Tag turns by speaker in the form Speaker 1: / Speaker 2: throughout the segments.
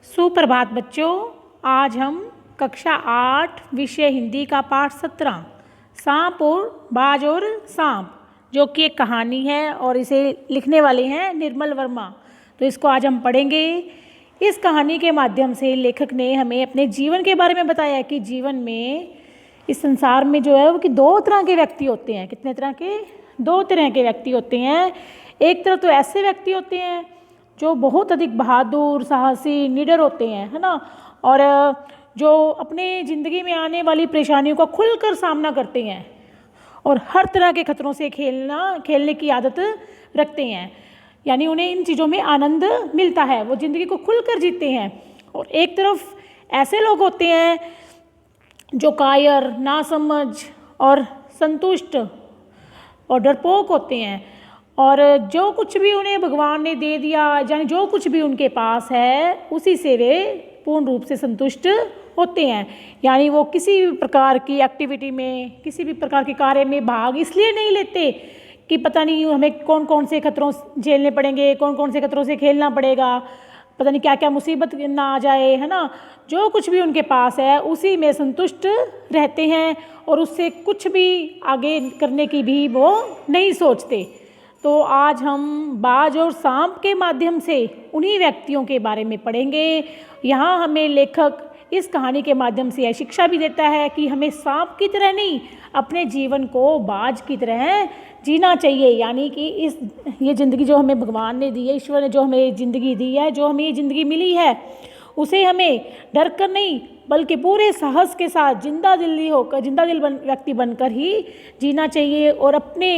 Speaker 1: सुप्रभात बच्चों। आज हम कक्षा 8 विषय हिंदी का पाठ 17 सांप और बाज और सांप, जो कि एक कहानी है और इसे लिखने वाले हैं निर्मल वर्मा। तो इसको आज हम पढ़ेंगे। इस कहानी के माध्यम से लेखक ने हमें अपने जीवन के बारे में बताया कि जीवन में, इस संसार में जो है वो कि दो तरह के व्यक्ति होते हैं। कितने तरह के? दो तरह के व्यक्ति होते हैं। एक तरह तो ऐसे व्यक्ति होते हैं जो बहुत अधिक बहादुर, साहसी, निडर होते हैं, है ना, और जो अपने ज़िंदगी में आने वाली परेशानियों का खुलकर सामना करते हैं और हर तरह के खतरों से खेलने की आदत रखते हैं। यानी उन्हें इन चीज़ों में आनंद मिलता है, वो ज़िंदगी को खुलकर जीते हैं। और एक तरफ ऐसे लोग होते हैं जो कायर, नासमझ और संतुष्ट और डरपोक होते हैं, और जो कुछ भी उन्हें भगवान ने दे दिया, यानी जो कुछ भी उनके पास है उसी से वे पूर्ण रूप से संतुष्ट होते हैं। यानी वो किसी भी प्रकार की एक्टिविटी में, किसी भी प्रकार के कार्य में भाग इसलिए नहीं लेते कि पता नहीं हमें कौन कौन से खतरों झेलने पड़ेंगे, कौन कौन से खतरों से खेलना पड़ेगा, पता नहीं क्या क्या मुसीबत ना आ जाए, है ना। जो कुछ भी उनके पास है उसी में संतुष्ट रहते हैं और उससे कुछ भी आगे करने की भी वो नहीं सोचते। तो आज हम बाज और सांप के माध्यम से उन्हीं व्यक्तियों के बारे में पढ़ेंगे। यहाँ हमें लेखक इस कहानी के माध्यम से यह शिक्षा भी देता है कि हमें सांप की तरह नहीं, अपने जीवन को बाज की तरह जीना चाहिए। यानी कि ये ज़िंदगी जो हमें भगवान ने दी है, ईश्वर ने जो हमें ज़िंदगी दी है, जो हमें ये ज़िंदगी मिली है, उसे हमें डर कर नहीं बल्कि पूरे साहस के साथ जिंदा दिल व्यक्ति बनकर ही जीना चाहिए। और अपने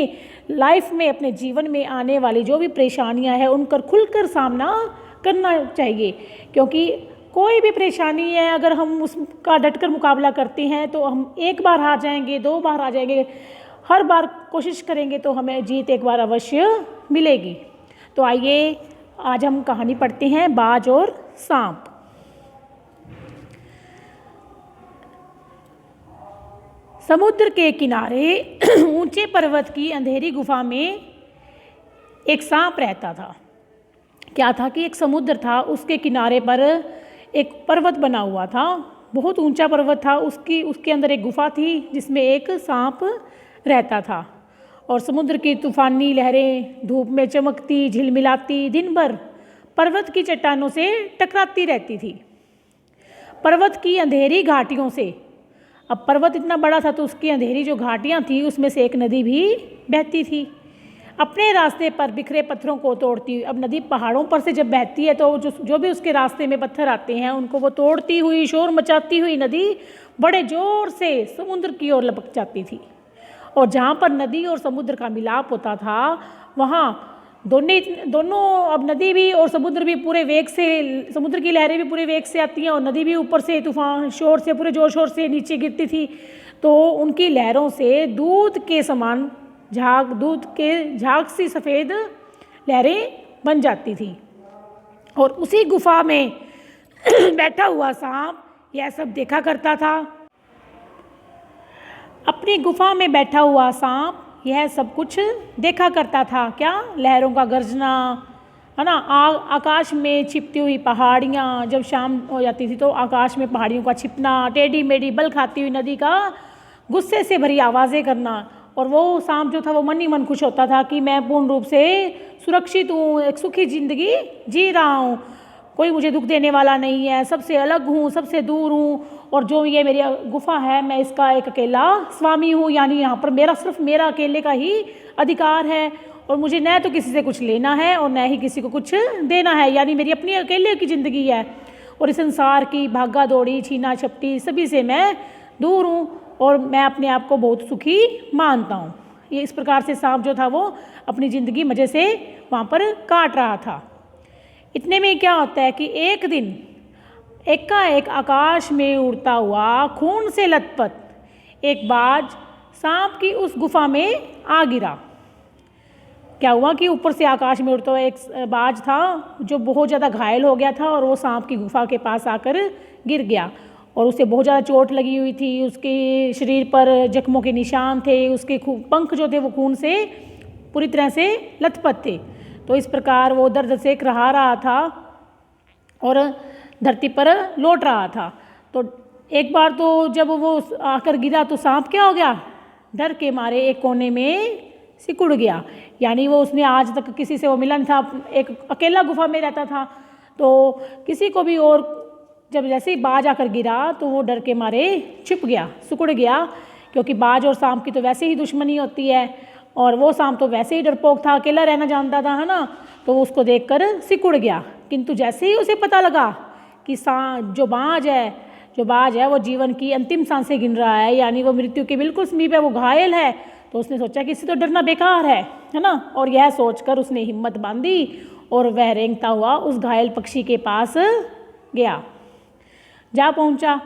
Speaker 1: लाइफ में, अपने जीवन में आने वाली जो भी परेशानियां हैं उनका खुलकर सामना करना चाहिए। क्योंकि कोई भी परेशानी है, अगर हम उसका डटकर मुकाबला करते हैं तो हम एक बार हार जाएंगे, दो बार हार जाएंगे, हर बार कोशिश करेंगे तो हमें जीत एक बार अवश्य मिलेगी। तो आइए आज हम कहानी पढ़ते हैं, बाज और सांप। समुद्र के किनारे ऊंचे पर्वत की अंधेरी गुफा में एक सांप रहता था। क्या था कि एक समुद्र था, उसके किनारे पर एक पर्वत बना हुआ था, बहुत ऊंचा पर्वत था। उसके अंदर एक गुफा थी जिसमें एक सांप रहता था। और समुद्र की तूफानी लहरें धूप में चमकती, झिलमिलाती दिन भर पर्वत की चट्टानों से टकराती रहती थी। पर्वत की अंधेरी घाटियों से, अब पर्वत इतना बड़ा था तो उसकी अंधेरी जो घाटियाँ थी उसमें से एक नदी भी बहती थी, अपने रास्ते पर बिखरे पत्थरों को तोड़ती हुई। अब नदी पहाड़ों पर से जब बहती है तो जो भी उसके रास्ते में पत्थर आते हैं उनको वो तोड़ती हुई, शोर मचाती हुई नदी बड़े ज़ोर से समुद्र की ओर लपक जाती थी। और जहाँ पर नदी और समुद्र का मिलाप होता था वहाँ दोनों अब नदी भी और समुद्र भी पूरे वेग से, समुद्र की लहरें भी पूरे वेग से आती हैं और नदी भी ऊपर से तूफान शोर से, पूरे जोर शोर से नीचे गिरती थी। तो उनकी लहरों से दूध के झाग सी सफ़ेद लहरें बन जाती थी। और उसी गुफा में बैठा हुआ सांप यह सब देखा करता था। अपनी गुफा में बैठा हुआ सांप यह सब कुछ देखा करता था। क्या? लहरों का गर्जना, है ना, आकाश में छिपती हुई पहाड़ियाँ। जब शाम हो जाती थी तो आकाश में पहाड़ियों का छिपना, टेढ़ी मेढ़ी बल खाती हुई नदी का गुस्से से भरी आवाज़ें करना। और वो सांप जो था वो मन ही मन खुश होता था कि मैं पूर्ण रूप से सुरक्षित हूँ, एक सुखी ज़िंदगी जी रहा हूँ, कोई मुझे दुख देने वाला नहीं है, सबसे अलग हूँ, सबसे दूर हूँ, और जो ये मेरी गुफा है मैं इसका एक अकेला स्वामी हूँ। यानी यहाँ पर सिर्फ मेरा अकेले का ही अधिकार है और मुझे न तो किसी से कुछ लेना है और न ही किसी को कुछ देना है। यानी मेरी अपनी अकेले की ज़िंदगी है और इस संसार की भागा दौड़ी, छीना झपटी सभी से मैं दूर हूँ और मैं अपने आप को बहुत सुखी मानता हूँ। ये इस प्रकार से सांप जो था वो अपनी ज़िंदगी मज़े से वहाँ पर काट रहा था। इतने में क्या होता है कि एक दिन एकाएक आकाश में उड़ता हुआ, खून से लथपथ एक बाज सांप की उस गुफा में आ गिरा। क्या हुआ कि ऊपर से आकाश में उड़ता हुआ एक बाज था जो बहुत ज़्यादा घायल हो गया था और वो सांप की गुफा के पास आकर गिर गया और उसे बहुत ज़्यादा चोट लगी हुई थी। उसके शरीर पर जख्मों के निशान थे, उसके पंख जो थे वो खून से पूरी तरह से लथपथ थे। तो इस प्रकार वो दर्द से कराह रहा था और धरती पर लौट रहा था। तो एक बार तो जब वो आकर गिरा तो सांप क्या हो गया, डर के मारे एक कोने में सिकुड़ गया। यानी वो उसने आज तक किसी से वो मिला नहीं था, एक अकेला गुफा में रहता था। तो किसी को भी, और जब जैसे ही बाज आकर गिरा तो वो डर के मारे छिप गया, सिकुड़ गया, क्योंकि बाज और सांप की तो वैसे ही दुश्मनी होती है, और वो सांप तो वैसे ही डरपोक था, अकेला रहना जानता था, है ना। तो वो उसको देखकर सिकुड़ गया। किंतु जैसे ही उसे पता लगा कि जो बाज है वो जीवन की अंतिम सांसें गिन रहा है, यानी वो मृत्यु के बिल्कुल समीप है, वो घायल है, तो उसने सोचा कि इससे तो डरना बेकार है ना। और यह सोचकर उसने हिम्मत बांधी और वह रेंगता हुआ उस घायल पक्षी के पास गया, जा पहुंचा।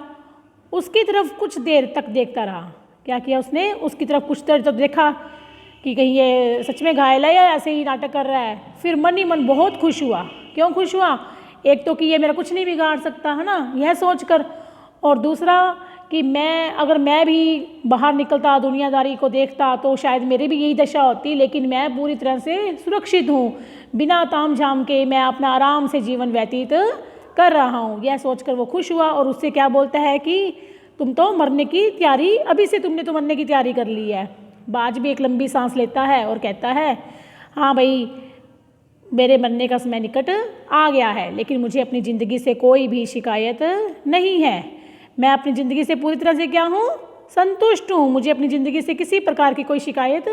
Speaker 1: उसकी तरफ कुछ देर तक देखता रहा। क्या किया उसने, उसकी तरफ कुछ देर तक देखा कि कहीं ये सच में घायल है या ऐसे ही नाटक कर रहा है। फिर मन ही मन बहुत खुश हुआ। क्यों खुश हुआ, एक तो कि ये मेरा कुछ नहीं बिगाड़ सकता, है ना, यह सोचकर, और दूसरा कि अगर मैं भी बाहर निकलता, दुनियादारी को देखता, तो शायद मेरी भी यही दशा होती, लेकिन मैं पूरी तरह से सुरक्षित हूँ, बिना ताम झाम के मैं अपना आराम से जीवन व्यतीत कर रहा हूँ। यह सोचकर वो खुश हुआ और उससे क्या बोलता है कि तुम तो मरने की तैयारी, अभी से तुमने तो मरने की तैयारी कर ली है। बाज भी एक लंबी सांस लेता है और कहता है, हाँ भाई, मेरे मरने का समय निकट आ गया है, लेकिन मुझे अपनी ज़िंदगी से कोई भी शिकायत नहीं है। मैं अपनी ज़िंदगी से पूरी तरह से क्या हूँ, संतुष्ट हूँ। मुझे अपनी ज़िंदगी से किसी प्रकार की कोई शिकायत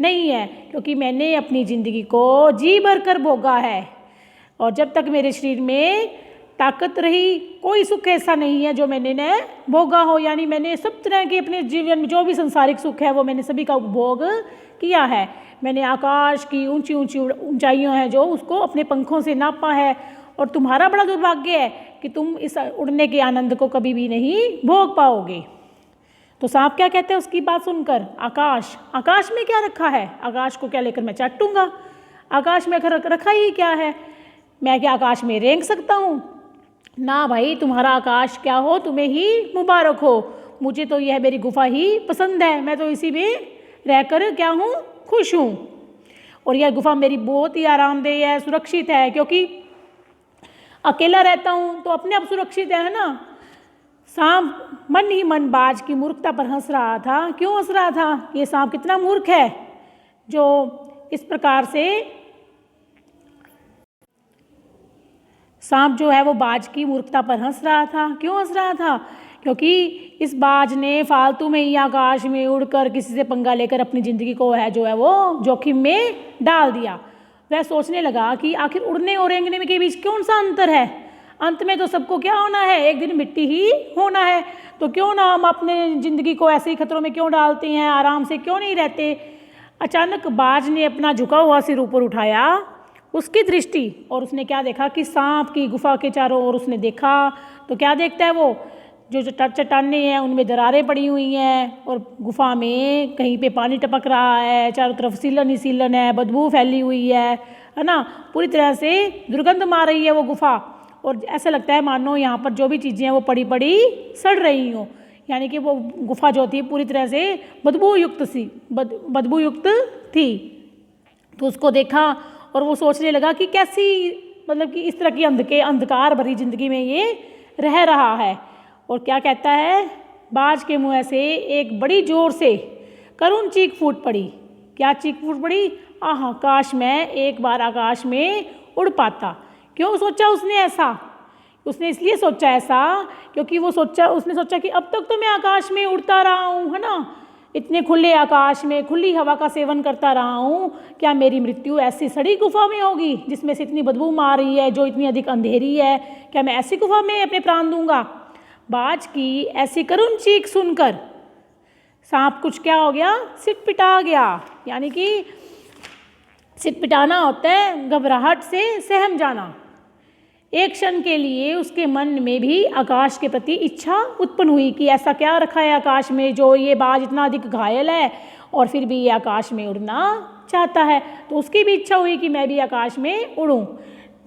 Speaker 1: नहीं है, क्योंकि मैंने अपनी ज़िंदगी को जी भर कर भोगा है, और जब तक मेरे शरीर में ताकत रही, कोई सुख ऐसा नहीं है जो मैंने न भोगा हो। यानी मैंने सब तरह के अपने जीवन में जो भी संसारिक सुख है वो मैंने सभी का उपभोग किया है। मैंने आकाश की ऊंची ऊंची ऊंचाइयां हैं जो उसको अपने पंखों से नापा है, और तुम्हारा बड़ा दुर्भाग्य है कि तुम इस उड़ने के आनंद को कभी भी नहीं भोग पाओगे। तो सांप क्या कहते हैं उसकी बात सुनकर, आकाश में क्या रखा है, आकाश को क्या लेकर मैं चाटूंगा, आकाश में रखा ही क्या है, मैं क्या आकाश में रेंग सकता हूँ। ना भाई, तुम्हारा आकाश क्या हो, तुम्हें ही मुबारक हो, मुझे तो यह मेरी गुफा ही पसंद है, मैं तो इसी में रहकर क्या हूँ, खुश हूँ, और यह गुफा मेरी बहुत ही आरामदेह है, सुरक्षित है, क्योंकि अकेला रहता हूँ तो अपने आप सुरक्षित है ना। सांप मन ही मन बाज की मूर्खता पर हंस रहा था। क्यों हंस रहा था, ये सांप कितना मूर्ख है जो इस प्रकार से, सांप जो है वो बाज की मूर्खता पर हंस रहा था। क्यों हंस रहा था, क्योंकि इस बाज ने फालतू में ही आकाश में उड़कर किसी से पंगा लेकर अपनी ज़िंदगी को जो है वो जोखिम में डाल दिया। वह सोचने लगा कि आखिर उड़ने और रेंगने के बीच कौन सा अंतर है, अंत में तो सबको क्या होना है, एक दिन मिट्टी ही होना है, तो क्यों ना हम अपने ज़िंदगी को ऐसे ही खतरों में क्यों डालते हैं, आराम से क्यों नहीं रहते। अचानक बाज ने अपना झुका हुआ सिर ऊपर उठाया, उसकी दृष्टि, और उसने क्या देखा कि सांप की गुफा के चारों ओर उसने देखा। तो क्या देखता है वो, जो चट्टानें हैं उनमें दरारें पड़ी हुई हैं, और गुफा में कहीं पे पानी टपक रहा है, चारों तरफ सीलन ही सीलन है, बदबू फैली हुई है ना, पूरी तरह से दुर्गंध मार रही है वो गुफा, और ऐसा लगता है मानो यहाँ पर जो भी चीज़ें हैं वो पड़ी पड़ी सड़ रही हों। यानी कि वो गुफा जो थी पूरी तरह से बदबू युक्त थी। तो उसको देखा और वो सोचने लगा कि कैसी, मतलब कि इस तरह की अंधकार भरी ज़िंदगी में ये रह रहा है। और क्या कहता है, बाज के मुँह से एक बड़ी जोर से करुण चीख फूट पड़ी। क्या चीख फूट पड़ी, आह काश मैं एक बार आकाश में उड़ पाता। क्यों सोचा उसने ऐसा, उसने इसलिए सोचा ऐसा क्योंकि उसने सोचा कि अब तक तो मैं आकाश में उड़ता रहा हूँ, है ना, इतने खुले आकाश में खुली हवा का सेवन करता रहा हूँ, क्या मेरी मृत्यु ऐसी सड़ी गुफा में होगी जिसमें से इतनी बदबू मार रही है, जो इतनी अधिक अंधेरी है, क्या मैं ऐसी गुफा में अपने प्राण दूंगा। बाज की ऐसी करुण चीख सुनकर सांप कुछ क्या हो गया, सिटपिटा गया। यानी कि सिटपिटाना होता है घबराहट से सहम जाना। एक क्षण के लिए उसके मन में भी आकाश के प्रति इच्छा उत्पन्न हुई कि ऐसा क्या रखा है आकाश में जो ये बाज इतना अधिक घायल है और फिर भी ये आकाश में उड़ना चाहता है। तो उसकी भी इच्छा हुई कि मैं भी आकाश में उड़ूं,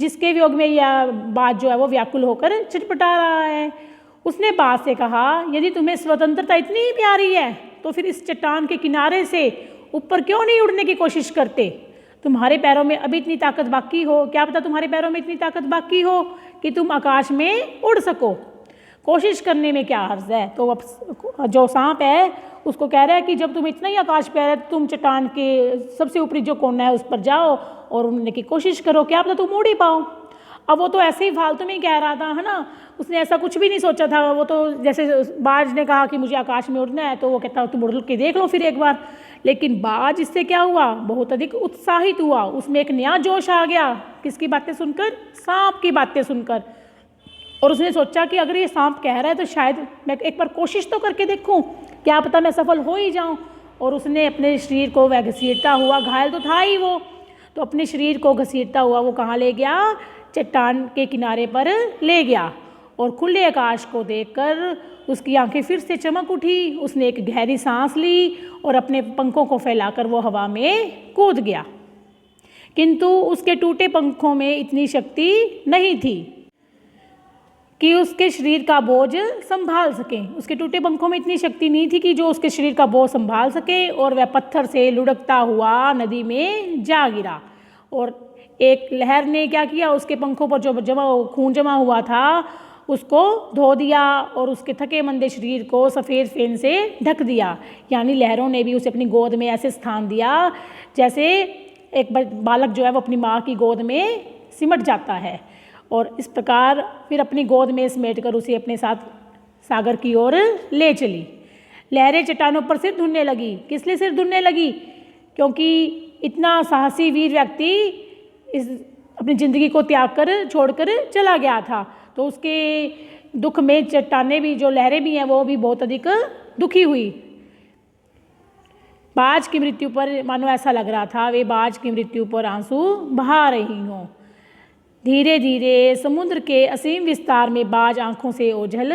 Speaker 1: जिसके वियोग में यह बाज जो है वो व्याकुल होकर चिटपटा रहा है। उसने बाज से कहा, यदि तुम्हें स्वतंत्रता इतनी ही प्यारी है तो फिर इस चट्टान के किनारे से ऊपर क्यों नहीं उड़ने की कोशिश करते। तुम्हारे पैरों में अभी इतनी ताकत बाकी हो, क्या पता तुम्हारे पैरों में इतनी ताकत बाकी हो कि तुम आकाश में उड़ सको। कोशिश करने में क्या हर्ज है। तो अब जो सांप है उसको कह रहा है कि जब तुम इतना ही आकाश पे है, तुम चट्टान के सबसे ऊपरी जो कोना है उस पर जाओ और उड़ने की कोशिश करो, क्या पता तुम उड़ ही पाओ। अब वो तो ऐसे ही फालतू में ही कह रहा था, है ना, उसने ऐसा कुछ भी नहीं सोचा था। वो तो जैसे बाज ने कहा कि मुझे आकाश में उड़ना है, तो वो कहता तुम उड़ के देख लो फिर एक बार। लेकिन बाज इससे क्या हुआ, बहुत अधिक उत्साहित हुआ, उसमें एक नया जोश आ गया। किसकी बातें सुनकर, सांप की बातें सुनकर। और उसने सोचा कि अगर ये सांप कह रहा है तो शायद मैं एक बार कोशिश तो करके देखूं, क्या पता मैं सफल हो ही जाऊं। और उसने अपने शरीर को वह घसीटता हुआ, घायल तो था ही वो, तो अपने शरीर को घसीटता हुआ वो कहाँ ले गया, चट्टान के किनारे पर ले गया। और खुले आकाश को देखकर उसकी आंखें फिर से चमक उठी। उसने एक गहरी सांस ली और अपने पंखों को फैलाकर वो हवा में कूद गया। किंतु उसके टूटे पंखों में इतनी शक्ति नहीं थी कि उसके शरीर का बोझ संभाल सके। उसके टूटे पंखों में इतनी शक्ति नहीं थी कि जो उसके शरीर का बोझ संभाल सके, और वह पत्थर से लुढ़कता हुआ नदी में जा गिरा। और एक लहर ने क्या किया, उसके पंखों पर जो खून जमा हुआ था उसको धो दिया और उसके थके मंदे शरीर को सफ़ेद फेन से ढक दिया। यानी लहरों ने भी उसे अपनी गोद में ऐसे स्थान दिया जैसे एक बालक जो है वो अपनी माँ की गोद में सिमट जाता है। और इस प्रकार फिर अपनी गोद में समेटकर उसे अपने साथ सागर की ओर ले चली। लहरें चट्टानों पर सिर धुनने लगी। किस लिए सिर धुनने लगी, क्योंकि इतना साहसी वीर व्यक्ति इस अपनी ज़िंदगी को त्याग कर छोड़कर चला गया था। तो उसके दुख में चट्टानें भी, जो लहरें भी हैं, वो भी बहुत अधिक दुखी हुई। बाज की मृत्यु पर मानो ऐसा लग रहा था वे बाज की मृत्यु पर आंसू बहा रही हों। धीरे धीरे समुद्र के असीम विस्तार में बाज आंखों से ओझल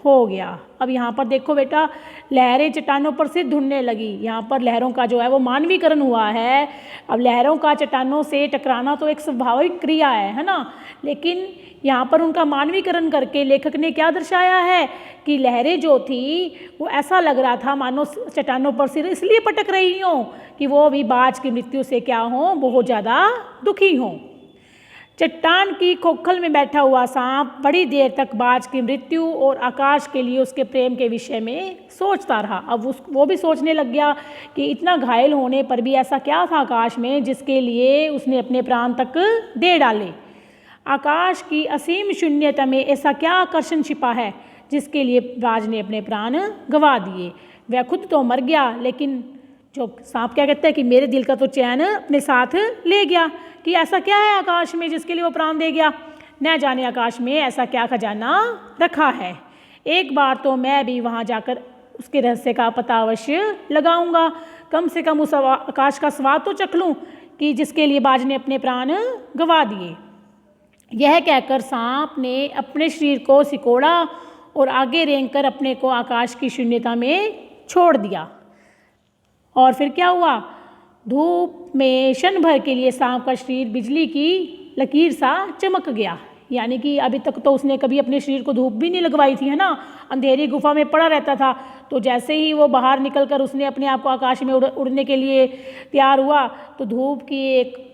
Speaker 1: हो गया। अब यहाँ पर देखो बेटा, लहरें चट्टानों पर सिर धुनने लगी। यहाँ पर लहरों का जो है वो मानवीकरण हुआ है। अब लहरों का चट्टानों से टकराना तो एक स्वाभाविक क्रिया है ना, लेकिन यहाँ पर उनका मानवीकरण करके लेखक ने क्या दर्शाया है कि लहरें जो थी वो ऐसा लग रहा था मानो चट्टानों पर सिर इसलिए पटक रही हों कि वो भी बाज की मृत्यु से क्या हों, बहुत ज़्यादा दुखी हों। चट्टान की खोखल में बैठा हुआ सांप बड़ी देर तक बाज की मृत्यु और आकाश के लिए उसके प्रेम के विषय में सोचता रहा। अब वो भी सोचने लग गया कि इतना घायल होने पर भी ऐसा क्या था आकाश में जिसके लिए उसने अपने प्राण तक दे डाले। आकाश की असीम शून्यता में ऐसा क्या आकर्षण छिपा है जिसके लिए बाज ने अपने प्राण गंवा दिए। वह खुद तो मर गया, लेकिन जो सांप क्या कहता है कि मेरे दिल का तो चैन अपने साथ ले गया, कि ऐसा क्या है आकाश में जिसके लिए वो प्राण दे गया। न जाने आकाश में ऐसा क्या खजाना रखा है। एक बार तो मैं भी वहाँ जाकर उसके रहस्य का पता अवश्य लगाऊंगा। कम से कम उस आकाश का स्वाद तो चख लूँ कि जिसके लिए बाज ने अपने प्राण गंवा दिए। यह कहकर सांप ने अपने शरीर को सिकोड़ा और आगे रेंगकर अपने को आकाश की शून्यता में छोड़ दिया। और फिर क्या हुआ, धूप में क्षण भर के लिए सांप का शरीर बिजली की लकीर सा चमक गया। यानी कि अभी तक तो उसने कभी अपने शरीर को धूप भी नहीं लगवाई थी, है ना, अंधेरी गुफा में पड़ा रहता था। तो जैसे ही वो बाहर निकलकर उसने अपने आप को आकाश में उड़ने के लिए तैयार हुआ, तो धूप की एक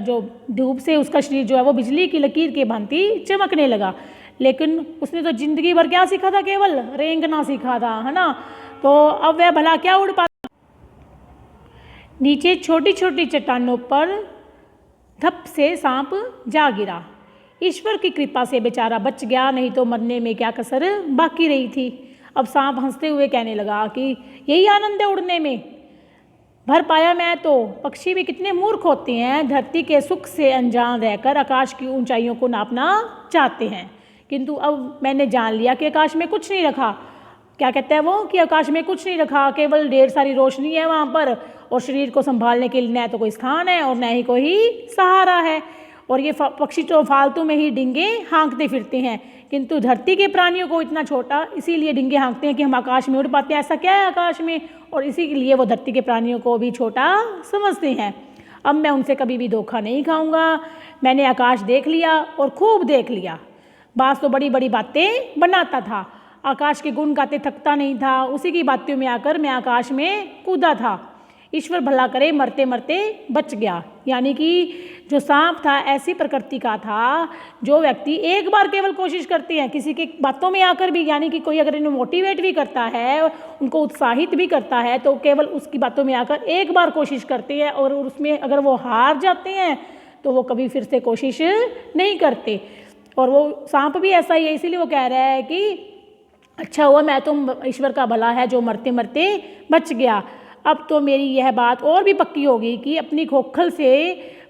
Speaker 1: जो धूप से उसका शरीर जो है वो बिजली की लकीर के भांति चमकने लगा। लेकिन उसने तो जिंदगी भर क्या सीखा था, केवल रेंगना सीखा था, है ना। तो अब वह भला क्या उड़ पाता। नीचे छोटी छोटी चट्टानों पर धप से सांप जा गिरा। ईश्वर की कृपा से बेचारा बच गया, नहीं तो मरने में क्या कसर बाकी रही थी। अब सांप हंसते हुए कहने लगा कि यही आनंद है उड़ने में, भर पाया मैं तो। पक्षी भी कितने मूर्ख होते हैं, धरती के सुख से अनजान रहकर आकाश की ऊंचाइयों को नापना चाहते हैं। किंतु अब मैंने जान लिया कि आकाश में कुछ नहीं रखा। क्या कहता है वो कि आकाश में कुछ नहीं रखा, केवल ढेर सारी रोशनी है वहाँ पर, और शरीर को संभालने के लिए न तो कोई स्थान है और न ही कोई सहारा है। और ये पक्षी तो फालतू में ही डिंगे हाँकते फिरते हैं, किंतु धरती के प्राणियों को इतना छोटा इसीलिए डिंगे हाँकते हैं कि हम आकाश में उड़ पाते हैं। ऐसा क्या है आकाश में, और इसीलिए वो धरती के प्राणियों को भी छोटा समझते हैं। अब मैं उनसे कभी भी धोखा नहीं खाऊंगा। मैंने आकाश देख लिया और खूब देख लिया। बास तो बड़ी बड़ी बातें बनाता था, आकाश के गुण गाते थकता नहीं था। उसी की बातों में आकर मैं आकाश में कूदा था। ईश्वर भला करे मरते मरते बच गया। यानी कि जो सांप था ऐसी प्रकृति का था जो व्यक्ति एक बार केवल कोशिश करते हैं किसी की बातों में आकर भी, यानी कि कोई अगर इन्हें मोटिवेट भी करता है, उनको उत्साहित भी करता है, तो केवल उसकी बातों में आकर एक बार कोशिश करते हैं और उसमें अगर वो हार जाते हैं तो वो कभी फिर से कोशिश नहीं करते। और वो सांप भी ऐसा ही है, इसीलिए वो कह रहा है कि अच्छा हुआ मैं तो ईश्वर का भला है जो मरते मरते बच गया। अब तो मेरी यह बात और भी पक्की होगी कि अपनी खोखल से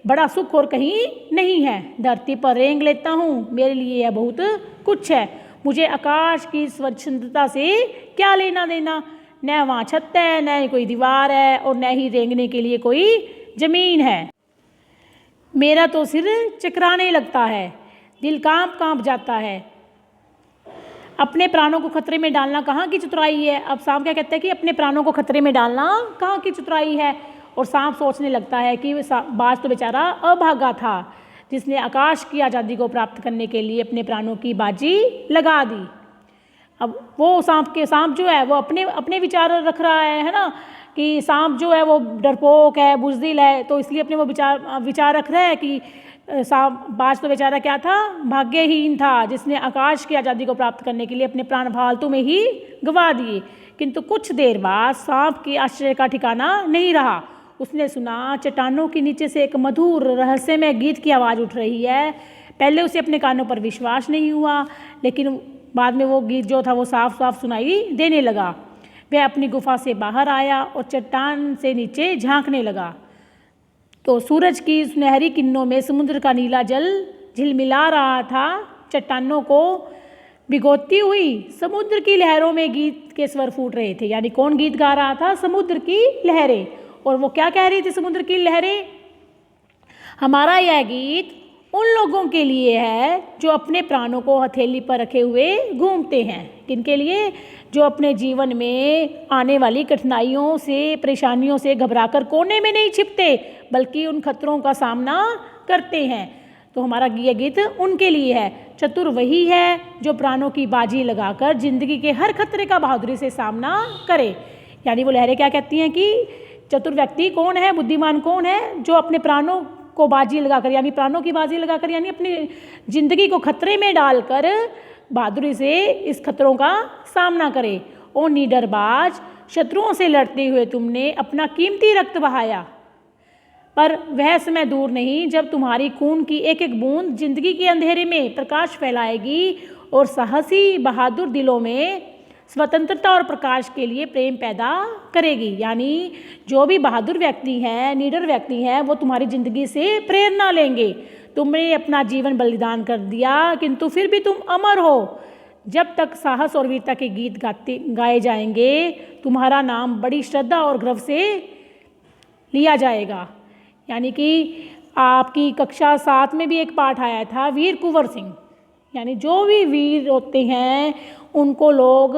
Speaker 1: बड़ा सुख और कहीं नहीं है। धरती पर रेंग लेता हूँ, मेरे लिए यह बहुत कुछ है। मुझे आकाश की स्वच्छंदता से क्या लेना देना, न वहाँ छत है, न ही कोई दीवार है, और न ही रेंगने के लिए कोई ज़मीन है। मेरा तो सिर चकराने लगता है, दिल कांप कांप जाता है। अपने प्राणों को खतरे में डालना कहाँ की चतुराई है। अब सांप क्या कहता है कि अपने प्राणों को खतरे में डालना कहाँ की चतुराई है। और सांप सोचने लगता है कि बाज तो बेचारा अभागा था जिसने आकाश की आज़ादी को प्राप्त करने के लिए अपने प्राणों की बाजी लगा दी। अब वो सांप जो है वो अपने विचार रख रहा है ना, कि सांप जो है वो डरपोक है, बुज़दिल है, तो इसलिए अपने वो विचार रख रहा है कि बाज तो बेचारा क्या था, भाग्यहीन था जिसने आकाश की आज़ादी को प्राप्त करने के लिए अपने प्राण फालतू में ही गंवा दिए। किंतु कुछ देर बाद सांप की आश्चर्य का ठिकाना नहीं रहा। उसने सुना चट्टानों के नीचे से एक मधुर रहस्यमय गीत की आवाज़ उठ रही है। पहले उसे अपने कानों पर विश्वास नहीं हुआ, लेकिन बाद में वो गीत जो था वो साफ साफ सुनाई देने लगा। वह अपनी गुफा से बाहर आया और चट्टान से नीचे झांकने लगा तो सूरज की सुनहरी किरणों में समुद्र का नीला जल झिलमिला रहा था। चट्टानों को भिगोती हुई समुद्र की लहरों में गीत के स्वर फूट रहे थे। यानी कौन गीत गा रहा था? समुद्र की लहरें। और वो क्या कह रही थी समुद्र की लहरें? हमारा यह गीत उन लोगों के लिए है जो अपने प्राणों को हथेली पर रखे हुए घूमते हैं। किनके लिए? जो अपने जीवन में आने वाली कठिनाइयों से, परेशानियों से घबराकर कोने में नहीं छिपते, बल्कि उन खतरों का सामना करते हैं। तो हमारा यह गीत उनके लिए है। चतुर वही है जो प्राणों की बाजी लगाकर जिंदगी के हर खतरे का बहादुरी से सामना करे। यानी वो लहरें क्या कहती हैं कि चतुर व्यक्ति कौन है, बुद्धिमान कौन है, जो अपने प्राणों को बाजी लगाकर, यानी प्राणों की बाजी लगाकर, यानी अपनी जिंदगी को खतरे में डालकर बहादुरी से इस खतरों का सामना करे। ओ निडरबाज, शत्रुओं से लड़ते हुए तुमने अपना कीमती रक्त बहाया, पर वह समय दूर नहीं जब तुम्हारी खून की एक एक बूंद जिंदगी के अंधेरे में प्रकाश फैलाएगी और साहसी बहादुर दिलों में स्वतंत्रता और प्रकाश के लिए प्रेम पैदा करेगी। यानी जो भी बहादुर व्यक्ति हैं, निडर व्यक्ति हैं, वो तुम्हारी ज़िंदगी से प्रेरणा लेंगे। तुमने अपना जीवन बलिदान कर दिया, किंतु फिर भी तुम अमर हो। जब तक साहस और वीरता के गीत गाए जाएंगे, तुम्हारा नाम बड़ी श्रद्धा और गर्व से लिया जाएगा। यानी कि आपकी कक्षा 7 में भी एक पाठ आया था, वीर कुंवर सिंह। यानी जो भी वीर होते हैं उनको लोग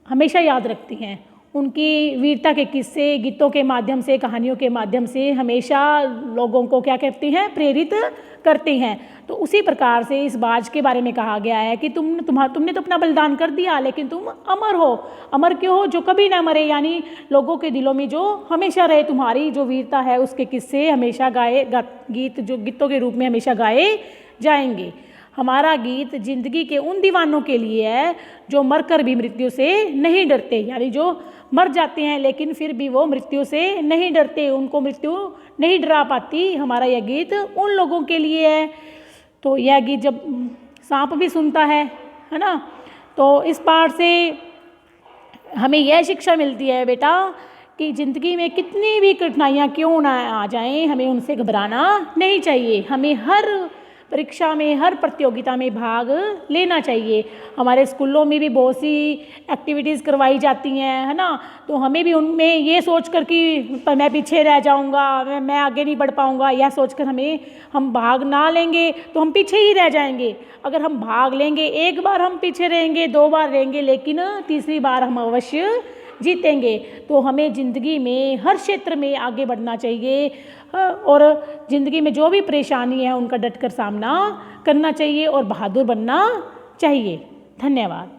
Speaker 1: हमेशा याद रखते हैं। उनकी वीरता के किस्से गीतों के माध्यम से, कहानियों के माध्यम से हमेशा लोगों को क्या करते हैं, प्रेरित करते हैं। तो उसी प्रकार से इस बाज के बारे में कहा गया है कि तुमने तो अपना बलिदान कर दिया, लेकिन तुम अमर हो। अमर क्यों हो? जो कभी ना मरे। यानी लोगों के दिलों में जो हमेशा रहे, तुम्हारी जो वीरता है उसके किस्से हमेशा गीत जो गीतों के रूप में हमेशा गाए जाएंगे। हमारा गीत जिंदगी के उन दीवानों के लिए है जो मरकर भी मृत्यु से नहीं डरते। यानी जो मर जाते हैं लेकिन फिर भी वो मृत्यु से नहीं डरते, उनको मृत्यु नहीं डरा पाती। हमारा यह गीत उन लोगों के लिए है। तो यह गीत जब सांप भी सुनता है ना, तो इस पाठ से हमें यह शिक्षा मिलती है बेटा कि ज़िंदगी में कितनी भी कठिनाइयाँ क्यों ना आ जाएं, हमें उनसे घबराना नहीं चाहिए। हमें हर परीक्षा में, हर प्रतियोगिता में भाग लेना चाहिए। हमारे स्कूलों में भी बहुत सी एक्टिविटीज़ करवाई जाती हैं, है ना, तो हमें भी उनमें ये सोचकर कि मैं पीछे रह जाऊंगा, मैं आगे नहीं बढ़ पाऊंगा, यह सोचकर हम भाग ना लेंगे तो हम पीछे ही रह जाएंगे। अगर हम भाग लेंगे, एक बार हम पीछे रहेंगे, 2 बार रहेंगे, लेकिन तीसरी बार हम अवश्य जीतेंगे। तो हमें ज़िंदगी में हर क्षेत्र में आगे बढ़ना चाहिए और ज़िंदगी में जो भी परेशानी है उनका डटकर सामना करना चाहिए और बहादुर बनना चाहिए। धन्यवाद।